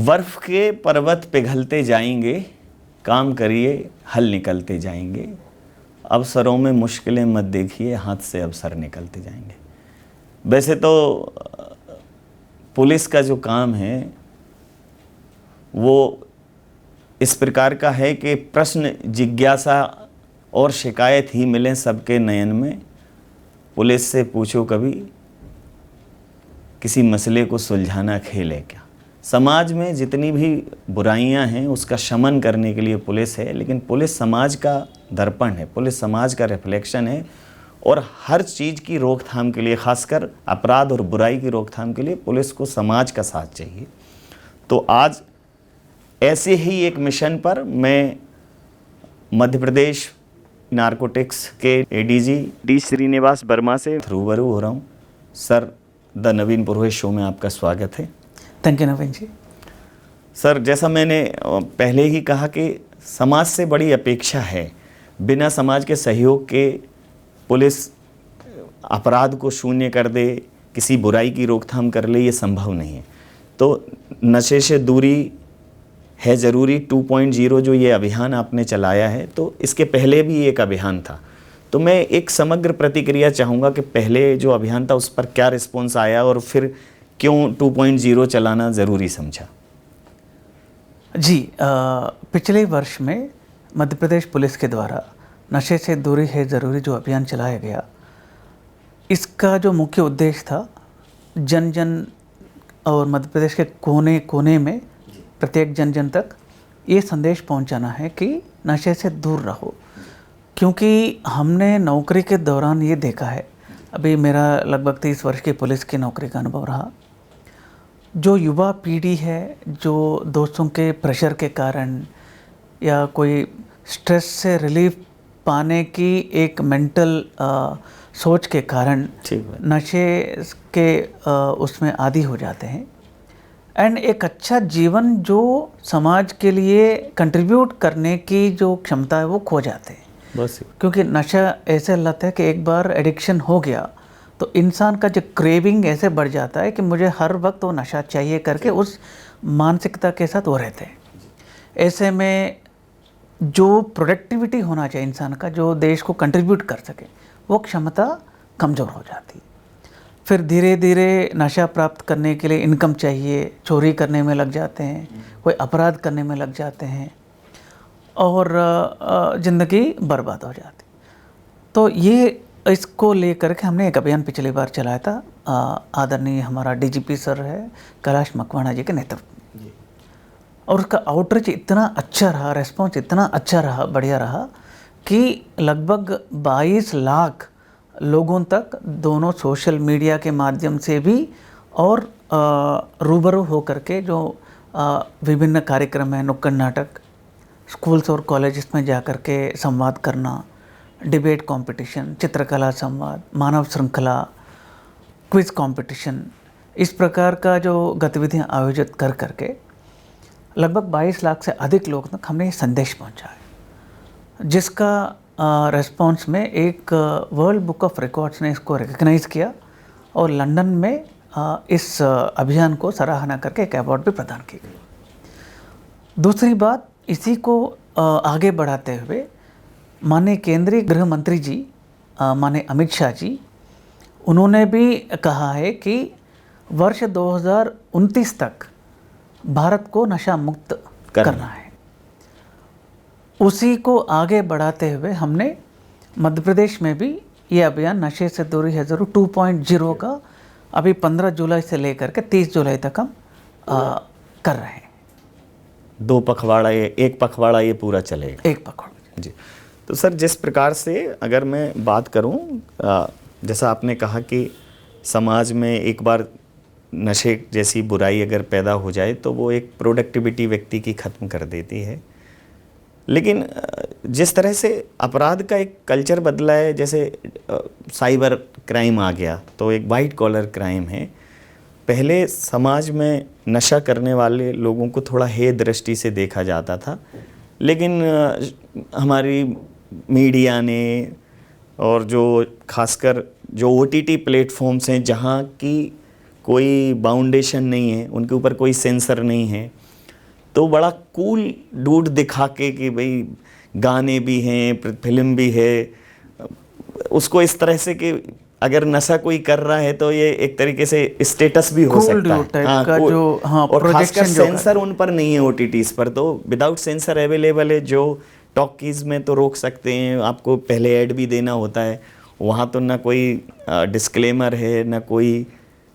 बर्फ के पर्वत पिघलते जाएंगे, काम करिए हल निकलते जाएंगे, अवसरों में मुश्किलें मत देखिए, हाथ से अवसर निकलते जाएंगे। वैसे तो पुलिस का जो काम है वो इस प्रकार का है कि प्रश्न, जिज्ञासा और शिकायत ही मिलें सबके नयन में। पुलिस से पूछो कभी किसी मसले को सुलझाना खेल है क्या। समाज में जितनी भी बुराइयां हैं उसका शमन करने के लिए पुलिस है, लेकिन पुलिस समाज का दर्पण है, पुलिस समाज का रिफ्लेक्शन है। और हर चीज़ की रोकथाम के लिए, खासकर अपराध और बुराई की रोकथाम के लिए पुलिस को समाज का साथ चाहिए। तो आज ऐसे ही एक मिशन पर मैं मध्य प्रदेश नारकोटिक्स के एडीजी डी श्रीनिवास वर्मा से रूबरू हो रहा हूँ। Sir, the Naveen Purohit show में आपका स्वागत है। Thank you Naveen ji. Sir, जैसा मैंने पहले ही कहा कि समाज से बड़ी अपेक्षा है। बिना समाज के सहयोग के पुलिस अपराध को शून्य कर दे, किसी बुराई की रोकथाम कर ले, ये संभव नहीं है। तो नशे से दूरी है ज़रूरी 2.0 जो ये अभियान आपने चलाया है, तो इसके पहले भी एक अभियान था। तो मैं एक समग्र प्रतिक्रिया चाहूँगा कि पहले जो अभियान था उस पर क्या रिस्पॉन्स आया और फिर क्यों 2.0 चलाना ज़रूरी समझा? जी, पिछले वर्ष में मध्य प्रदेश पुलिस के द्वारा नशे से दूरी है ज़रूरी जो अभियान चलाया गया, इसका जो मुख्य उद्देश्य था जन जन और मध्य प्रदेश के कोने कोने में प्रत्येक जन जन तक ये संदेश पहुंचाना है कि नशे से दूर रहो। क्योंकि हमने नौकरी के दौरान ये देखा है, अभी मेरा लगभग 30 वर्ष की पुलिस की नौकरी का अनुभव रहा, जो युवा पीढ़ी है जो दोस्तों के प्रेशर के कारण या कोई स्ट्रेस से रिलीफ पाने की एक मेंटल सोच के कारण नशे के उसमें आदी हो जाते हैं। एंड एक अच्छा जीवन जो समाज के लिए कंट्रीब्यूट करने की जो क्षमता है वो खो जाते हैं। बस, क्योंकि नशा ऐसे लत है कि एक बार एडिक्शन हो गया तो इंसान का जो क्रेविंग ऐसे बढ़ जाता है कि मुझे हर वक्त वो नशा चाहिए करके उस मानसिकता के साथ वो रहते हैं। ऐसे में जो प्रोडक्टिविटी होना चाहिए इंसान का, जो देश को कंट्रीब्यूट कर सके, वो क्षमता कमज़ोर हो जाती है। फिर धीरे धीरे नशा प्राप्त करने के लिए इनकम चाहिए, चोरी करने में लग जाते हैं, कोई अपराध करने में लग जाते हैं और ज़िंदगी बर्बाद हो जाती। तो ये इसको लेकर के हमने एक अभियान पिछली बार चलाया था, आदरणीय हमारा डीजीपी सर है कैलाश मकवाना जी के नेतृत्व में, और उसका आउटरीच इतना अच्छा रहा, रेस्पॉन्स इतना अच्छा रहा, बढ़िया रहा कि लगभग 22 लाख लोगों तक दोनों सोशल मीडिया के माध्यम से भी और रूबरू होकर के जो विभिन्न कार्यक्रम हैं, नुक्कड़ नाटक, स्कूल्स और कॉलेजेस में जाकर के संवाद करना, डिबेट कंपटीशन, चित्रकला संवाद, मानव श्रृंखला, क्विज कंपटीशन, इस प्रकार का जो गतिविधियां आयोजित कर करके लगभग 22 लाख से अधिक लोग तक हमने ये संदेश पहुंचाया, जिसका रेस्पॉन्स में एक वर्ल्ड बुक ऑफ रिकॉर्ड्स ने इसको रिकग्नाइज़ किया और लंदन में इस अभियान को सराहना करके एक अवार्ड भी प्रदान की गई। दूसरी बात, इसी को आगे बढ़ाते हुए माननीय केंद्रीय गृह मंत्री जी माननीय अमित शाह जी, उन्होंने भी कहा है कि वर्ष 2029 तक भारत को नशा मुक्त करना है। उसी को आगे बढ़ाते हुए हमने मध्य प्रदेश में भी ये अभियान नशे से दूरी है ज़रूर 2.0 का अभी 15 जुलाई से लेकर के 30 जुलाई तक हम कर रहे हैं। 2 पखवाड़ा, एक पखवाड़ा ये पूरा चलेगा। एक पखवाड़ा जी। तो सर, जिस प्रकार से अगर मैं बात करूं, जैसा आपने कहा कि समाज में एक बार नशे जैसी बुराई अगर पैदा हो जाए तो वो एक प्रोडक्टिविटी व्यक्ति की ख़त्म कर देती है। लेकिन जिस तरह से अपराध का एक कल्चर बदला है, जैसे साइबर क्राइम आ गया तो एक वाइट कॉलर क्राइम है। पहले समाज में नशा करने वाले लोगों को थोड़ा हे दृष्टि से देखा जाता था, लेकिन हमारी मीडिया ने और जो खासकर जो OTT प्लेटफॉर्म्स हैं जहाँ की कोई बाउंडेशन नहीं है, उनके ऊपर कोई सेंसर नहीं है, तो बड़ा कूल डूड दिखा के कि भाई गाने भी हैं, फिल्म भी है, उसको इस तरह से कि अगर नशा कोई कर रहा है तो ये एक तरीके से स्टेटस भी हो Cool सकता dude type है। का cool। जो, हाँ, और खासकर projection जो सेंसर उन पर नहीं है ओटीटीज पर, तो विदाउट सेंसर अवेलेबल है। जो टॉकीज में तो रोक सकते हैं, आपको पहले ऐड भी देना होता है, वहाँ तो ना कोई डिस्क्लेमर है, ना कोई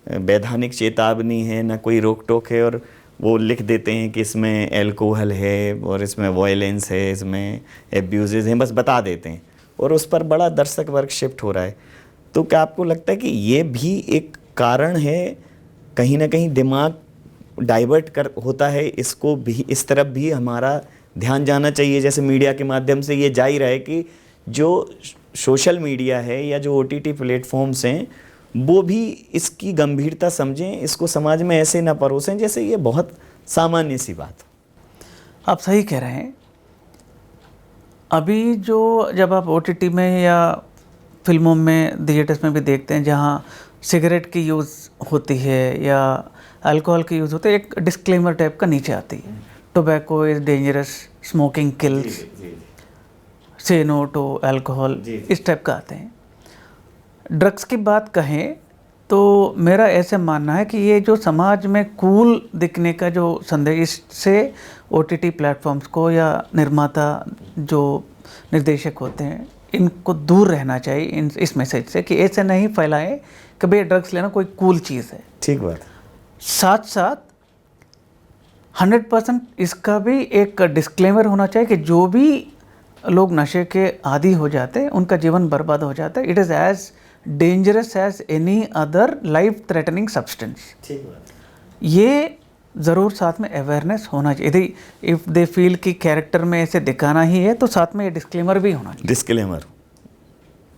वैधानिक चेतावनी है, ना कोई रोक टोक है, और वो लिख देते हैं कि इसमें एल्कोहल है और इसमें वायलेंस है, इसमें एब्यूजेज हैं, बस बता देते हैं, और उस पर बड़ा दर्शक वर्ग शिफ्ट हो रहा है। तो क्या आपको लगता है कि ये भी एक कारण है, कहीं ना कहीं दिमाग डाइवर्ट कर होता है, इसको भी इस तरफ भी हमारा ध्यान जाना चाहिए? जैसे मीडिया के माध्यम से ये जा ही रहा है कि जो सोशल मीडिया है या जो ओटीटी प्लेटफॉर्म्स हैं वो भी इसकी गंभीरता समझें, इसको समाज में ऐसे ना परोसें जैसे ये बहुत सामान्य सी बात हो। आप सही कह रहे हैं। अभी जो जब आप ओटीटी में या फिल्मों में, थिएटर्स में भी देखते हैं जहाँ सिगरेट की यूज़ होती है या अल्कोहल की यूज़ होती है, एक डिस्क्लेमर टाइप का नीचे आती है, tobacco is dangerous, smoking kills, से नो टू अल्कोहल, इस टाइप का आते हैं। ड्रग्स की बात कहें तो मेरा ऐसे मानना है कि ये जो समाज में कूल दिखने का जो संदेश, इससे ओटीटी प्लेटफॉर्म्स को या निर्माता जो निर्देशक होते हैं इनको दूर रहना चाहिए इस मैसेज से, कि ऐसे नहीं फैलाएं कि भाई ड्रग्स लेना कोई कूल चीज़ है। ठीक बात। साथ साथ 100% इसका भी एक डिस्क्लेमर होना चाहिए कि जो भी लोग नशे के आदी हो जाते हैं उनका जीवन बर्बाद हो जाता है। It is as dangerous as any other life threatening substance. ठीक बात। ये ज़रूर साथ में अवेयरनेस होना चाहिए। यदि इफ़ दे फील कि कैरेक्टर में ऐसे दिखाना ही है तो साथ में ये डिस्क्लेमर भी होना चाहिए। डिस्क्लेमर,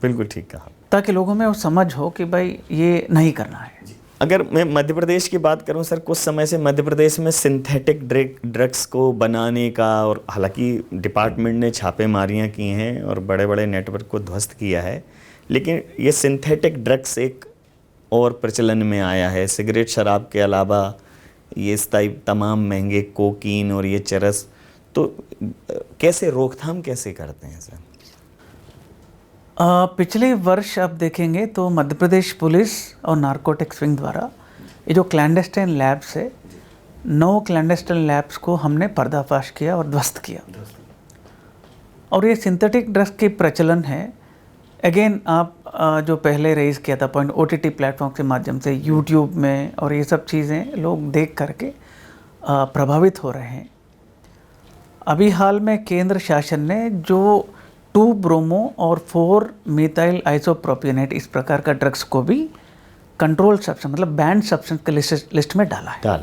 बिल्कुल ठीक कहा, ताकि लोगों में वो समझ हो कि भाई ये नहीं करना है। अगर मैं मध्य प्रदेश की बात करूं सर, कुछ समय से मध्य प्रदेश में सिंथेटिक ड्रग्स को बनाने का, और हालांकि डिपार्टमेंट ने छापेमारियां की हैं और बड़े बड़े नेटवर्क को ध्वस्त किया है, लेकिन ये सिंथेटिक ड्रग्स एक और प्रचलन में आया है। सिगरेट शराब के अलावा ये इस टाइप तमाम महंगे कोकीन और ये चरस, तो कैसे रोकथाम कैसे करते हैं सर? पिछले वर्ष आप देखेंगे तो मध्य प्रदेश पुलिस और नारकोटिक्स विंग द्वारा ये जो क्लैंडस्टाइन लैब्स है, 9 क्लैंडस्टाइन लैब्स को हमने पर्दाफाश किया और ध्वस्त किया। और ये सिंथेटिक ड्रग्स की प्रचलन है, अगेन आप जो पहले रेज किया था पॉइंट, ओटीटी प्लेटफॉर्म के माध्यम से यूट्यूब में, और ये सब चीज़ें लोग देख करके प्रभावित हो रहे हैं। अभी हाल में केंद्र शासन ने जो 2 ब्रोमो और 4 मिथाइल आइसोप्रोपियोनेट इस प्रकार का ड्रग्स को भी कंट्रोल सब्सटेंस मतलब बैंड सब्सटेंस के लिस्ट में डाला है।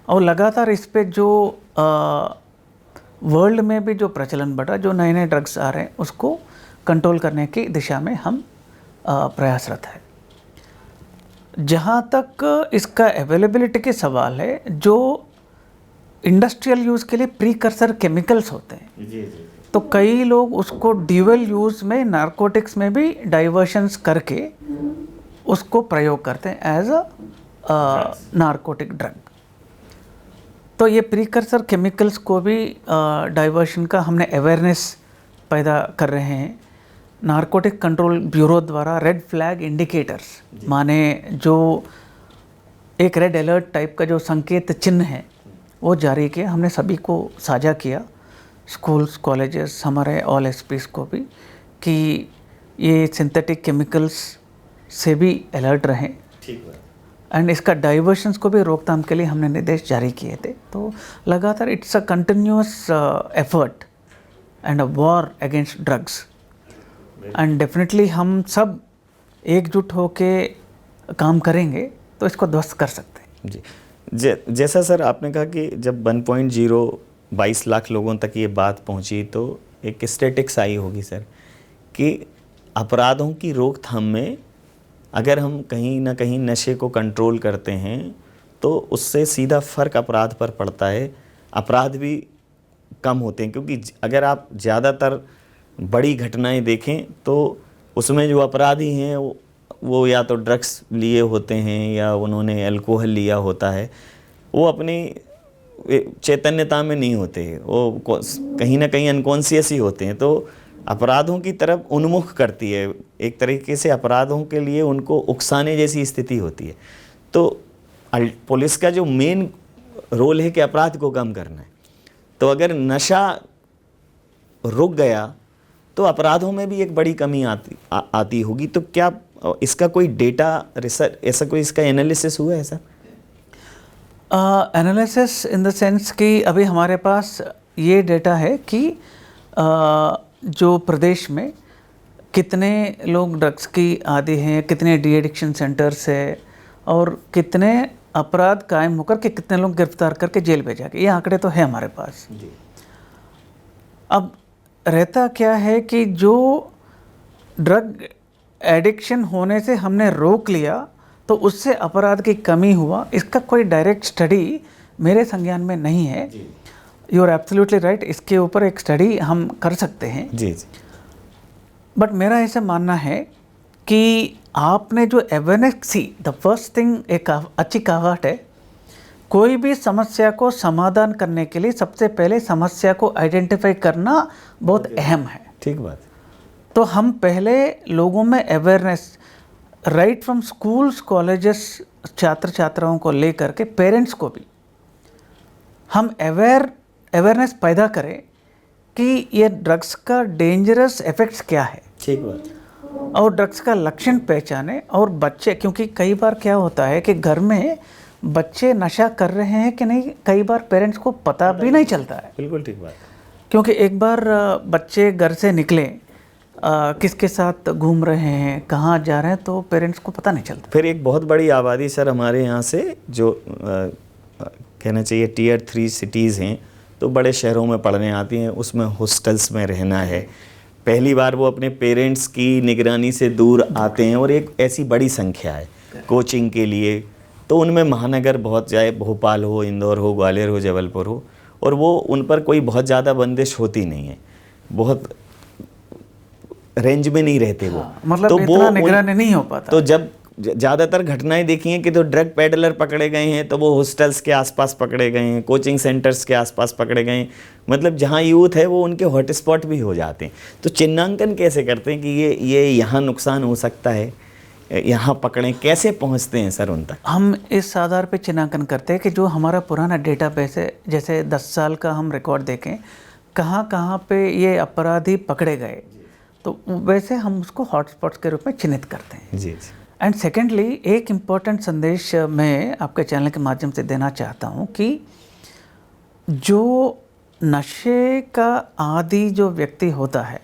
और लगातार इस पे जो वर्ल्ड में भी जो प्रचलन बढ़ा, जो नए नए ड्रग्स आ रहे हैं उसको कंट्रोल करने की दिशा में हम प्रयासरत है। जहाँ तक इसका अवेलेबिलिटी के सवाल है, जो इंडस्ट्रियल यूज़ के लिए प्रीकर्सर केमिकल्स होते हैं, तो कई लोग उसको ड्यूअल यूज़ में नारकोटिक्स में भी डाइवर्शंस करके उसको प्रयोग करते हैं एज अ नारकोटिक ड्रग। तो ये प्रीकर्सर केमिकल्स को भी डाइवर्शन का हमने अवेयरनेस पैदा कर रहे हैं। नारकोटिक कंट्रोल ब्यूरो द्वारा रेड फ्लैग इंडिकेटर्स, माने जो एक रेड अलर्ट टाइप का जो संकेत चिन्ह है वो जारी किया, हमने सभी को साझा किया, स्कूल्स, कॉलेजेस, हमारे ऑल एसपीज को भी, कि ये सिंथेटिक केमिकल्स से भी अलर्ट रहें। ठीक है। एंड इसका डाइवर्शंस को भी रोकथाम के लिए हमने निर्देश जारी किए थे। तो लगातार it's a continuous effort and a war against drugs, and definitely हम सब एकजुट होके काम करेंगे तो इसको ध्वस्त कर सकते हैं। जी, जैसा सर आपने कहा कि जब 1.0 22 लाख लोगों तक ये बात पहुंची तो एक स्टैटिक्स आई होगी सर कि अपराधों की रोकथाम में अगर हम कहीं ना कहीं नशे को कंट्रोल करते हैं तो उससे सीधा फ़र्क अपराध पर पड़ता है, अपराध भी कम होते हैं। क्योंकि अगर आप ज़्यादातर बड़ी घटनाएं देखें तो उसमें जो अपराधी हैं वो या तो ड्रग्स लिए होते हैं या उन्होंने अल्कोहल लिया होता है, वो अपनी चैतन्यता में नहीं होते, वो कहीं ना कहीं अनकॉन्शियस ही होते हैं, तो अपराधों की तरफ उन्मुख करती है, एक तरीके से अपराधों के लिए उनको उकसाने जैसी स्थिति होती है। तो पुलिस का जो मेन रोल है कि अपराध को कम करना है, तो अगर नशा रुक गया तो अपराधों में भी एक बड़ी कमी आती होगी। तो क्या इसका कोई डेटा रिसर्च, ऐसा कोई इसका एनालिसिस हुआ है sir? Analysis in the sense कि अभी हमारे पास ये डेटा है कि जो प्रदेश में कितने लोग ड्रग्स की आदी हैं, कितने डी एडिक्शन सेंटर्स है और कितने अपराध कायम होकर के कितने लोग गिरफ्तार करके जेल भेजा गए, ये आंकड़े तो है हमारे पास जी। अब रहता क्या है कि जो ड्रग एडिक्शन होने से हमने रोक लिया तो उससे अपराध की कमी हुआ, इसका कोई डायरेक्ट स्टडी मेरे संज्ञान में नहीं है। यू आर एब्सोल्युटली राइट, इसके ऊपर एक स्टडी हम कर सकते हैं जी जी। बट मेरा ऐसा मानना है कि आपने जो awareness see the first thing, एक अच्छी कहावत है, कोई भी समस्या को समाधान करने के लिए सबसे पहले समस्या को आइडेंटिफाई करना बहुत अहम है। ठीक बात। तो हम पहले लोगों में awareness right from schools, colleges, छात्र छात्राओं को लेकर के पेरेंट्स को भी हम अवेयरनेस पैदा करें कि ये ड्रग्स का डेंजरस इफेक्ट्स क्या है। ठीक बात। और ड्रग्स का लक्षण पहचाने और बच्चे, क्योंकि कई बार क्या होता है कि घर में बच्चे नशा कर रहे हैं कि नहीं, कई बार पेरेंट्स को पता भी नहीं चलता है। बिल्कुल ठीक बात। क्योंकि एक बार बच्चे घर से निकले, किसके साथ घूम रहे हैं, कहाँ जा रहे हैं, तो पेरेंट्स को पता नहीं चलता। फिर एक बहुत बड़ी आबादी सर हमारे यहाँ से जो कहना चाहिए टियर 3 सिटीज़ हैं, तो बड़े शहरों में पढ़ने आती हैं, उसमें हॉस्टल्स में रहना है, पहली बार वो अपने पेरेंट्स की निगरानी से दूर आते हैं और एक ऐसी बड़ी संख्या है कोचिंग के लिए, तो उनमें महानगर बहुत जाए, भोपाल हो, इंदौर हो, ग्वालियर हो, जबलपुर हो, और वो उन पर कोई बहुत ज़्यादा बंदिश होती नहीं है, बहुत रेंज में नहीं रहते वो। हाँ, मतलब तो इतना निगरानी नहीं हो पाता। तो जब ज़्यादातर घटनाएं देखी हैं कि तो ड्रग पेडलर पकड़े गए हैं तो वो हॉस्टल्स के आसपास पकड़े गए हैं, कोचिंग सेंटर्स के आसपास पकड़े गए हैं, मतलब जहाँ यूथ है वो उनके हॉटस्पॉट भी हो जाते हैं। तो चिन्हांकन कैसे करते हैं कि ये यहाँ नुकसान हो सकता है, यहाँ पकड़ें, कैसे पहुँचते हैं सर उन तक? हम इस आधार पे चिन्हांकन करते हैं कि जो हमारा पुराना डेटाबेस है, जैसे 10 साल का हम रिकॉर्ड देखें, कहाँ कहाँ पे ये अपराधी पकड़े गए, तो वैसे हम उसको हॉटस्पॉट्स के रूप में चिन्हित करते हैं जी। एंड सेकेंडली, एक इम्पॉर्टेंट संदेश मैं आपके चैनल के माध्यम से देना चाहता हूँ कि जो नशे का आदी जो व्यक्ति होता है,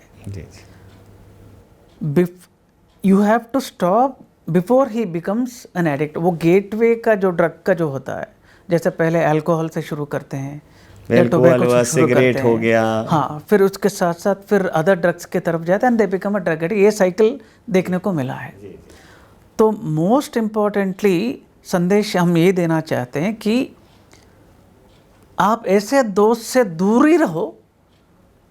you have to stop before he becomes an addict. वो गेटवे का जो ड्रग का जो होता है, जैसे पहले अल्कोहल से शुरू करते हैं, सिगरेट हो गया, हाँ, फिर उसके साथ साथ फिर अदर ड्रग्स के तरफ जाते हैं and they become a drug addict. ये साइकिल देखने को मिला है। तो मोस्ट इम्पॉर्टेंटली संदेश हम ये देना चाहते हैं कि आप ऐसे दोस्त से दूर ही रहो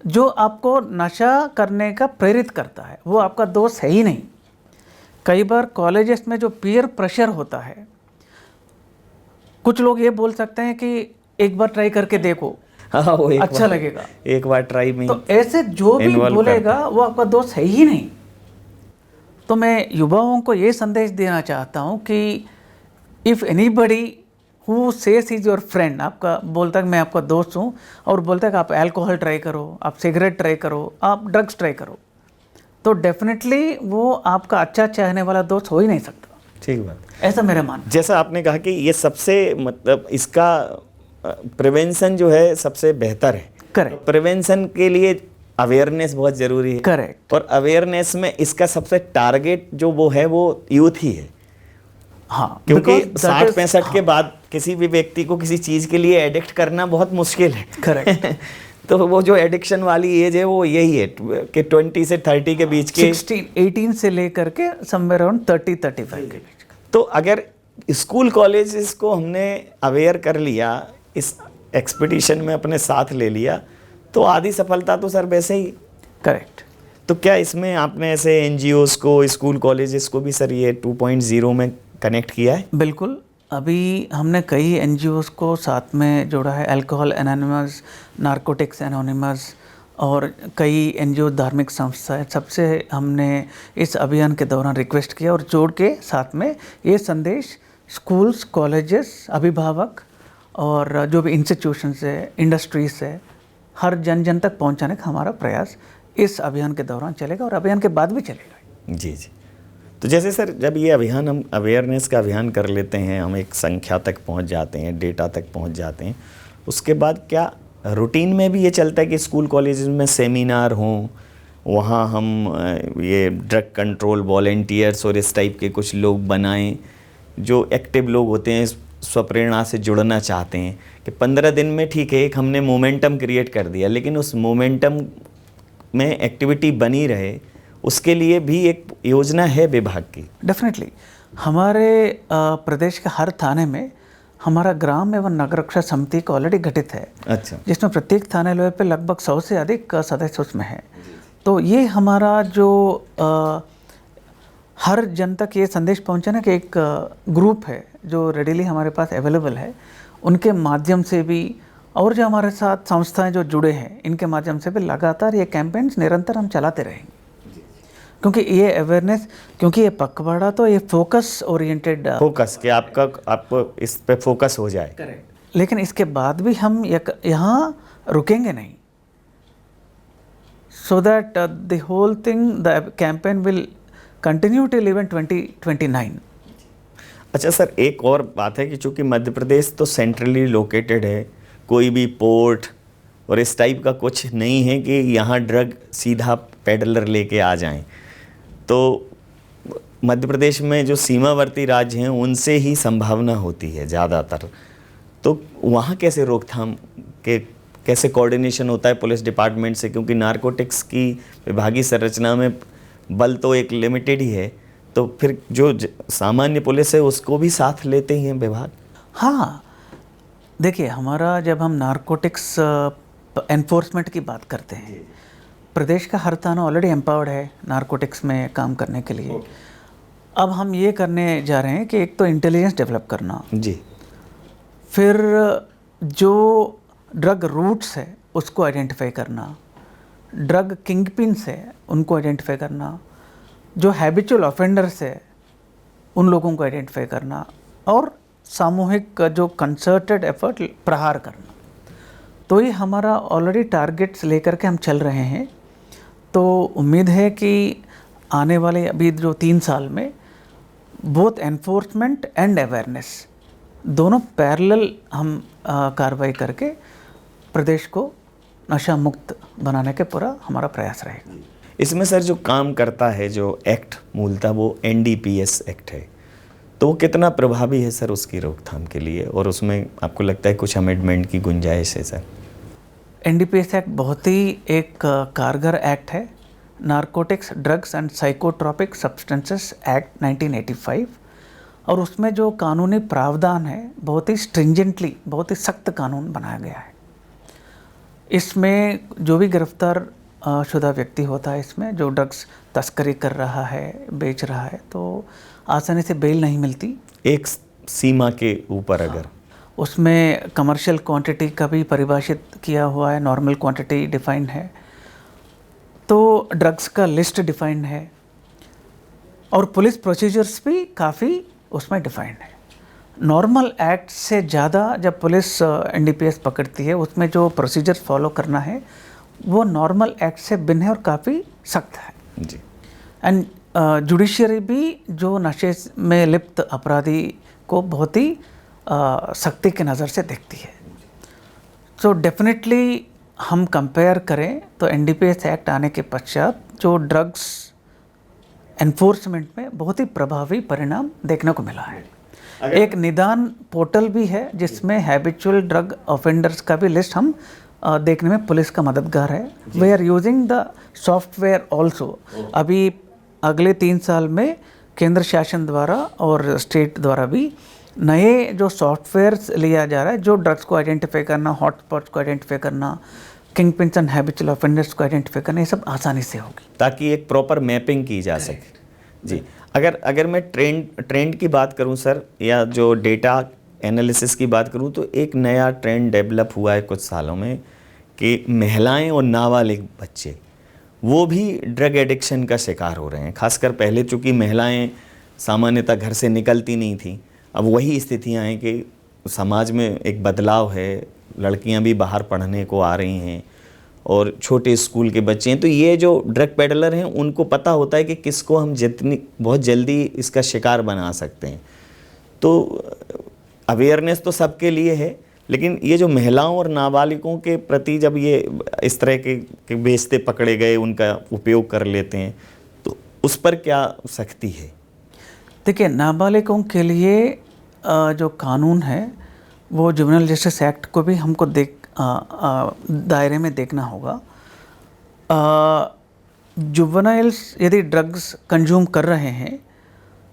जो आपको नशा करने का प्रेरित करता है, वो आपका दोस्त है ही नहीं। कई बार कॉलेजेस में जो पीयर प्रेशर होता है, कुछ लोग ये बोल सकते हैं कि एक बार ट्राई करके देखो, हाँ, वो अच्छा लगेगा, एक बार ट्राई में। तो ऐसे जो भी बोलेगा वो आपका दोस्त है ही नहीं। तो मैं युवाओं को ये संदेश देना चाहता हूँ कि if anybody who says is your friend, आपका बोलता है मैं आपका दोस्त हूँ और बोलता है कि आप अल्कोहल ट्राई करो, आप सिगरेट ट्राई करो, आप ड्रग्स ट्राई करो, तो डेफिनेटली वो आपका अच्छा चाहने वाला दोस्त हो ही नहीं सकता। ठीक बात, ऐसा मेरा मानना। जैसा आपने कहा कि ये सबसे मतलब इसका प्रिवेंशन जो है सबसे बेहतर है। करेक्ट। प्रिवेंशन के लिए अवेयरनेस बहुत ज़रूरी है। करेक्ट। और अवेयरनेस में इसका सबसे टारगेट जो वो है वो यूथ ही है। हाँ, क्योंकि 60-65 के बाद किसी भी व्यक्ति को किसी चीज़ के लिए एडिक्ट करना बहुत मुश्किल है। करेक्ट। तो वो जो एडिक्शन वाली एज है वो यही है कि 20 से 30 के बीच के, 18 से लेकर के समवेयर अराउंड 30-35 के बीच। तो अगर स्कूल कॉलेजेस को हमने अवेयर कर लिया, इस एक्सपीडिशन में अपने साथ ले लिया, तो आधी सफलता तो सर वैसे ही। करेक्ट। तो क्या इसमें आपने ऐसे NGOs को, स्कूल कॉलेजेस को भी सर ये 2.0 में कनेक्ट किया है? बिल्कुल। अभी हमने कई एनजीओज़ को साथ में जोड़ा है, अल्कोहल एनोनिमस, नारकोटिक्स एनोनिमस और कई एनजीओ धार्मिक संस्थाएं, सबसे हमने इस अभियान के दौरान रिक्वेस्ट किया और जोड़ के साथ में ये संदेश स्कूल्स, कॉलेजेस, अभिभावक और जो भी इंस्टीट्यूशंस है, इंडस्ट्रीज है, हर जन जन तक पहुंचाने का हमारा प्रयास इस अभियान के दौरान चलेगा और अभियान के बाद भी चलेगा। जी जी। तो जैसे सर जब ये अभियान हम अवेयरनेस का अभियान कर लेते हैं, हम एक संख्या तक पहुंच जाते हैं, डेटा तक पहुंच जाते हैं, उसके बाद क्या रूटीन में भी ये चलता है कि स्कूल कॉलेजेस में सेमिनार हों, वहाँ हम ये ड्रग कंट्रोल वॉलेंटियर्स और इस टाइप के कुछ लोग बनाएं जो एक्टिव लोग होते हैं, स्वप्रेरणा से जुड़ना चाहते हैं कि 15 दिन में ठीक है एक हमने मोमेंटम क्रिएट कर दिया, लेकिन उस मोमेंटम में एक्टिविटी बनी रहे उसके लिए भी एक योजना है विभाग की? डेफिनेटली हमारे प्रदेश के हर थाने में हमारा ग्राम एवं नगर रक्षा समिति का ऑलरेडी गठित है। अच्छा। जिसमें प्रत्येक थाने लेवल पे लगभग 100 से अधिक सदस्य उसमें हैं। तो ये हमारा जो हर जन तक ये संदेश पहुंचाने का एक ग्रुप है जो रेडीली हमारे पास अवेलेबल है, उनके माध्यम से भी और जो हमारे साथ संस्थाएं जो जुड़े हैं इनके माध्यम से भी लगातार ये कैंपेन्स निरंतर हम चलाते रहेंगे, क्योंकि ये अवेयरनेस, क्योंकि ये पखवाड़ा तो ये फोकस ओरिएंटेड फोकस कि आपको इस पे फोकस हो जाए। करेक्ट। लेकिन इसके बाद भी हम यहाँ रुकेंगे नहीं, so that the whole thing, the campaign will continue till even 2029। अच्छा सर, एक और बात है कि चूँकि मध्य प्रदेश तो सेंट्रली लोकेटेड है, कोई भी पोर्ट और इस टाइप का कुछ नहीं है कि यहाँ ड्रग सीधा पेडलर लेके आ जाएं, तो मध्य प्रदेश में जो सीमावर्ती राज्य हैं उनसे ही संभावना होती है ज़्यादातर, तो वहाँ कैसे रोकथाम के कैसे कोऑर्डिनेशन होता है पुलिस डिपार्टमेंट से, क्योंकि नारकोटिक्स की विभागीय संरचना में बल तो एक लिमिटेड ही है, तो फिर जो सामान्य पुलिस है उसको भी साथ लेते ही हैं विभाग? हाँ, देखिए हमारा जब हम नारकोटिक्स एनफोर्समेंट की बात करते हैं, प्रदेश का हर थाना ऑलरेडी एम्पावर्ड है नारकोटिक्स में काम करने के लिए। अब हम ये करने जा रहे हैं कि एक तो इंटेलिजेंस डेवलप करना जी, फिर जो ड्रग रूट्स है उसको आइडेंटिफाई करना, ड्रग किंगपिन्स है उनको आइडेंटिफाई करना, जो हैबिचुअल ऑफेंडर्स है उन लोगों को आइडेंटिफाई करना और सामूहिक जो कंसर्टेड एफर्ट प्रहार करना। तो ये हमारा ऑलरेडी टारगेट्स लेकर के हम चल रहे हैं। तो उम्मीद है कि आने वाले अभी जो 3 साल में बोथ एनफोर्समेंट एंड अवेयरनेस दोनों पैरेलल हम कार्रवाई करके प्रदेश को नशा मुक्त बनाने के पूरा हमारा प्रयास रहेगा। इसमें सर जो काम करता है जो एक्ट मूलतः वो NDPS एक्ट है, तो वो कितना प्रभावी है सर उसकी रोकथाम के लिए, और उसमें आपको लगता है कुछ अमेंडमेंट की गुंजाइश है सर? NDPS एक्ट बहुत ही एक कारगर एक्ट है, narcotics drugs and psychotropic substances act 1985, और उसमें जो कानूनी प्रावधान है बहुत ही स्ट्रिंजेंटली, बहुत ही सख्त कानून बनाया गया है। इसमें जो भी गिरफ्तार शुदा व्यक्ति होता है, इसमें जो ड्रग्स तस्करी कर रहा है, बेच रहा है, तो आसानी से बेल नहीं मिलती एक सीमा के ऊपर। अगर उसमें कमर्शियल क्वांटिटी का भी परिभाषित किया हुआ है, नॉर्मल क्वांटिटी डिफाइंड है, तो ड्रग्स का लिस्ट डिफाइंड है और पुलिस प्रोसीजर्स भी काफ़ी उसमें डिफाइंड है। नॉर्मल एक्ट से ज़्यादा जब पुलिस NDPS पकड़ती है उसमें जो प्रोसीजर्स फॉलो करना है वो नॉर्मल एक्ट से भिन्न है और काफ़ी सख्त है जी। एंड जुडिशरी भी जो नशे में लिप्त अपराधी को बहुत ही सख्ती की नज़र से देखती है। सो डेफिनेटली हम कंपेयर करें तो NDPS एक्ट आने के पश्चात जो ड्रग्स एनफोर्समेंट में बहुत ही प्रभावी परिणाम देखने को मिला है। एक निदान पोर्टल भी है जिसमें हैबिचुअल ड्रग ऑफेंडर्स का भी लिस्ट हम देखने में पुलिस का मददगार है। We are using the software also. अभी अगले 3 साल में केंद्र शासन द्वारा और स्टेट द्वारा भी नए जो सॉफ्टवेयर्स लिया जा रहा है, जो ड्रग्स को आइडेंटिफाई करना, हॉटस्पॉट्स को आइडेंटिफाई करना, king pins and habitual offenders को आइडेंटिफाई करना, ये सब आसानी से होगी ताकि एक प्रॉपर मैपिंग की जा सके। जी, अगर मैं ट्रेंड की बात करूं सर, या जो डेटा एनालिसिस की बात करूं, तो एक नया ट्रेंड डेवलप हुआ है कुछ सालों में कि महिलाएं और नाबालिग बच्चे वो भी ड्रग एडिक्शन का शिकार हो रहे हैं। खासकर पहले चूँकि महिलाएं सामान्यतः घर से निकलती नहीं थी, अब वही स्थितियां हैं कि समाज में एक बदलाव है, लड़कियां भी बाहर पढ़ने को आ रही हैं और छोटे स्कूल के बच्चे हैं। तो ये जो ड्रग पेडलर हैं उनको पता होता है कि किसको हम जितनी बहुत जल्दी इसका शिकार बना सकते हैं। तो अवेयरनेस तो सबके लिए है, लेकिन ये जो महिलाओं और नाबालिगों के प्रति जब ये इस तरह के बेचते पकड़े गए, उनका उपयोग कर लेते हैं, तो उस पर क्या सख्ती है? देखिए, नाबालिगों के लिए जो कानून है वो जुवेनाइल जस्टिस एक्ट को भी हमको दायरे में देखना होगा। जुवेनाइल्स यदि ड्रग्स कंज्यूम कर रहे हैं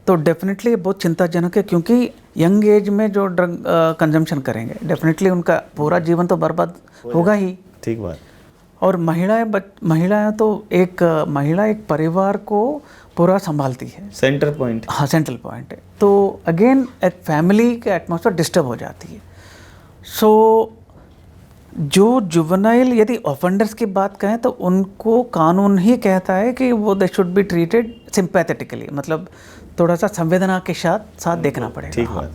तो डेफिनेटली बहुत चिंताजनक है, क्योंकि यंग एज में जो ड्रग कंजम्पशन करेंगे डेफिनेटली उनका पूरा जीवन तो बर्बाद होगा ही। ठीक बात। और महिलाएं तो महिला एक परिवार को पूरा संभालती है, सेंटर पॉइंट। हाँ, सेंट्रल पॉइंट है। तो अगेन एक फैमिली के एटमॉस्फेयर डिस्टर्ब हो जाती है। सो जो जुवेनाइल यदि ऑफेंडर्स की बात कहें तो उनको कानून ही कहता है कि वो दे शुड बी ट्रीटेड सिंपैथेटिकली, मतलब थोड़ा सा संवेदना के साथ देखना पड़ेगा। ठीक बात।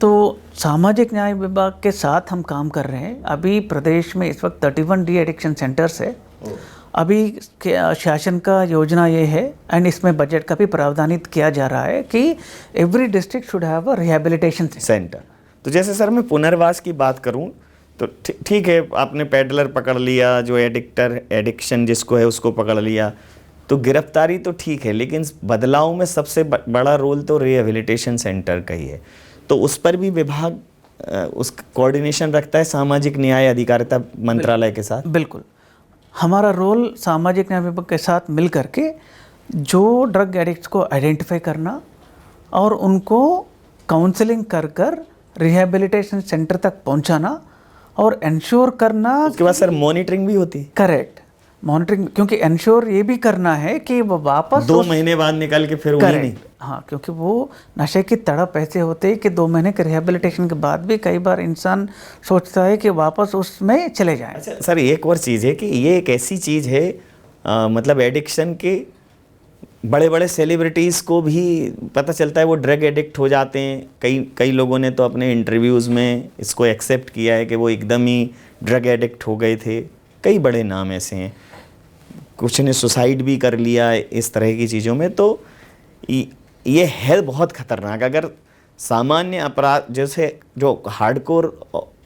तो सामाजिक न्याय विभाग के साथ हम काम कर रहे हैं। अभी प्रदेश में इस वक्त 31 डी एडिक्शन सेंटर्स है। अभी शासन का योजना ये है, एंड इसमें बजट का भी प्रावधानित किया जा रहा है कि every district should have a rehabilitation centre. तो जैसे सर मैं पुनर्वास की बात करूं तो ठीक है, आपने पेडलर पकड़ लिया, जो एडिक्शन जिसको है उसको पकड़ लिया, तो गिरफ्तारी तो ठीक है, लेकिन बदलाव में सबसे बड़ा रोल तो रिहैबिलिटेशन सेंटर का ही है। तो उस पर भी विभाग उस कोऑर्डिनेशन रखता है सामाजिक न्याय अधिकारिता मंत्रालय के साथ? बिल्कुल, हमारा रोल सामाजिक न्याय विभाग के साथ मिल करके जो ड्रग एडिक्ट्स को आइडेंटिफाई करना और उनको काउंसलिंग कर रिहैबिलिटेशन सेंटर तक पहुंचाना और इंश्योर करना। उसके बाद सर मॉनिटरिंग भी होती है? करेक्ट, मॉनिटरिंग, क्योंकि इंश्योर ये भी करना है कि वो वापस 2 महीने बाद निकल के फिर वही नहीं। हाँ, क्योंकि वो नशे की तड़प ऐसे होते हैं कि 2 महीने के रिहैबिलिटेशन के बाद भी कई बार इंसान सोचता है कि वापस उसमें चले जाएं। अच्छा सर, एक और चीज़ है कि ये एक ऐसी चीज़ है, मतलब एडिक्शन के बड़े बड़े सेलिब्रिटीज़ को भी पता चलता है वो ड्रग एडिक्ट हो जाते हैं। कई लोगों ने तो अपने इंटरव्यूज़ में इसको एक्सेप्ट किया है कि वो एकदम ही ड्रग एडिक्ट हो गए थे। कई बड़े नाम ऐसे हैं, कुछ ने सुसाइड भी कर लिया इस तरह की चीज़ों में। तो ये है बहुत ख़तरनाक। अगर सामान्य अपराध जैसे जो हार्डकोर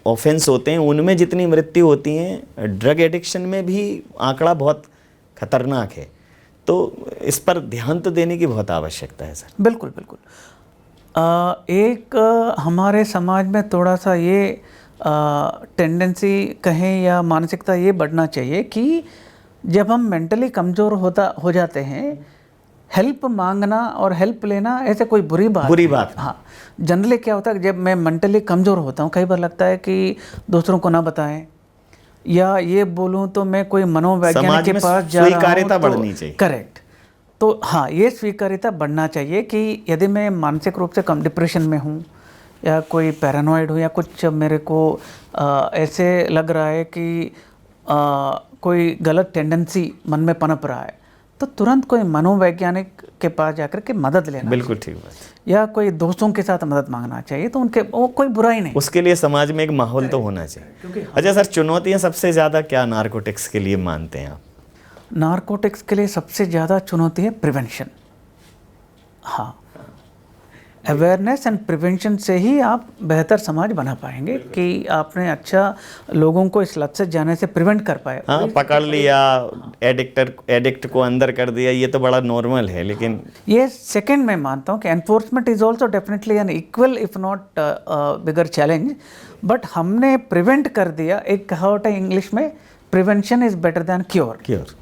ऑफेंस होते हैं उनमें जितनी मृत्यु होती हैं, ड्रग एडिक्शन में भी आंकड़ा बहुत खतरनाक है। तो इस पर ध्यान तो देने की बहुत आवश्यकता है सर। बिल्कुल बिल्कुल। हमारे समाज में थोड़ा सा ये टेंडेंसी कहें या मानसिकता ये बढ़ना चाहिए कि जब हम मेंटली कमज़ोर हो जाते हैं, हेल्प मांगना और हेल्प लेना ऐसे कोई बुरी बात। हाँ, जनरली क्या होता है, जब मैं मेंटली कमज़ोर होता हूँ कई बार लगता है कि दूसरों को ना बताएं, या ये बोलूँ तो मैं कोई मनोवैज्ञानिक के पास जा रहा हूँ। स्वीकार्यता बढ़नी चाहिए। करेक्ट। तो हाँ, ये स्वीकार्यता बढ़ना चाहिए कि यदि मैं मानसिक रूप से कम डिप्रेशन में हूँ या कोई पैरानॉइड हूँ या कुछ मेरे को ऐसे लग रहा है कि कोई गलत टेंडेंसी मन में पनप रहा है, तो तुरंत कोई मनोवैज्ञानिक के पास जाकर के मदद लेना। बिल्कुल ठीक बात। या कोई दोस्तों के साथ मदद मांगना चाहिए, तो उनके वो कोई बुराई नहीं। उसके लिए समाज में एक माहौल तो होना चाहिए। अच्छा सर, चुनौतियाँ सबसे ज़्यादा क्या नारकोटिक्स के लिए मानते हैं आप? नारकोटिक्स के लिए सबसे ज़्यादा चुनौती है प्रिवेंशन। हाँ, अवेयरनेस एंड प्रिवेंशन से ही आप बेहतर समाज बना पाएंगे कि आपने अच्छा लोगों को इस लत से जाने से प्रिवेंट कर पाए। हाँ, पकड़ लिया, एडिक्ट को अंदर कर दिया, ये तो बड़ा नॉर्मल है। लेकिन ये सेकंड मैं मानता हूँ कि enforcement is also definitely an equal if not bigger challenge, but हमने प्रिवेंट कर दिया। एक कहावत है इंग्लिश में, prevention is better than cure.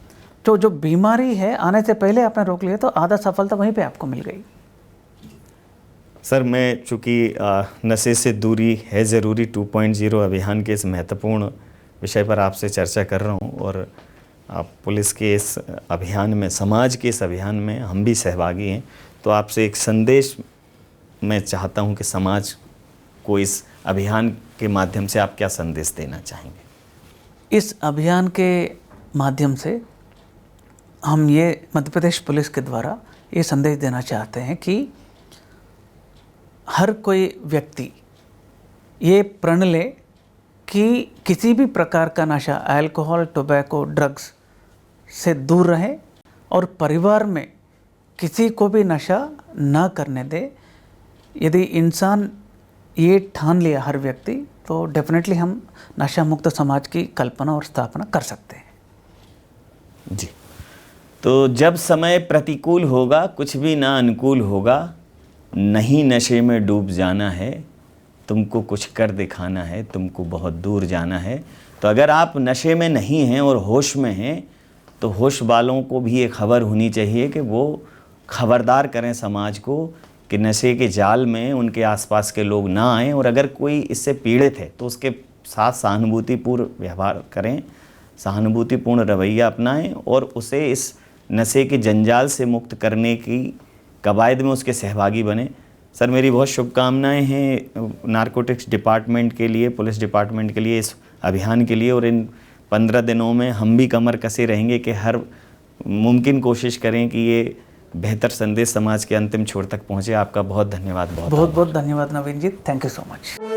तो जो बीमारी है आने से पहले आपने रोक लिया तो आधा सफलता वहीं पे आपको मिल गई। सर, मैं चूँकि नशे से दूरी है ज़रूरी 2.0 अभियान के इस महत्वपूर्ण विषय पर आपसे चर्चा कर रहा हूँ, और आप पुलिस के इस अभियान में, समाज के इस अभियान में हम भी सहभागी हैं, तो आपसे एक संदेश मैं चाहता हूं कि समाज को इस अभियान के माध्यम से आप क्या संदेश देना चाहेंगे? इस अभियान के माध्यम से हम ये मध्य प्रदेश पुलिस के द्वारा ये संदेश देना चाहते हैं कि हर कोई व्यक्ति ये प्रण ले कि किसी भी प्रकार का नशा, अल्कोहल, टोबैको, ड्रग्स से दूर रहे और परिवार में किसी को भी नशा ना करने दे। यदि इंसान ये ठान लिया हर व्यक्ति, तो डेफिनेटली हम नशा मुक्त समाज की कल्पना और स्थापना कर सकते हैं। जी, तो जब समय प्रतिकूल होगा, कुछ भी ना अनुकूल होगा, नहीं नशे में डूब जाना है, तुमको कुछ कर दिखाना है, तुमको बहुत दूर जाना है। तो अगर आप नशे में नहीं हैं और होश में हैं, तो होश वालों को भी ये खबर होनी चाहिए कि वो खबरदार करें समाज को कि नशे के जाल में उनके आसपास के लोग ना आएं, और अगर कोई इससे पीड़ित है तो उसके साथ सहानुभूतिपूर्ण व्यवहार करें, सहानुभूतिपूर्ण रवैया अपनाएं और उसे इस नशे के जंजाल से मुक्त करने की कवायद में उसके सहभागी बने। सर, मेरी बहुत शुभकामनाएं हैं नारकोटिक्स डिपार्टमेंट के लिए, पुलिस डिपार्टमेंट के लिए, इस अभियान के लिए, और इन 15 दिनों में हम भी कमर कसे रहेंगे कि हर मुमकिन कोशिश करें कि ये बेहतर संदेश समाज के अंतिम छोर तक पहुँचे। आपका बहुत धन्यवाद। बहुत बहुत धन्यवाद नवीन जी, थैंक यू सो मच।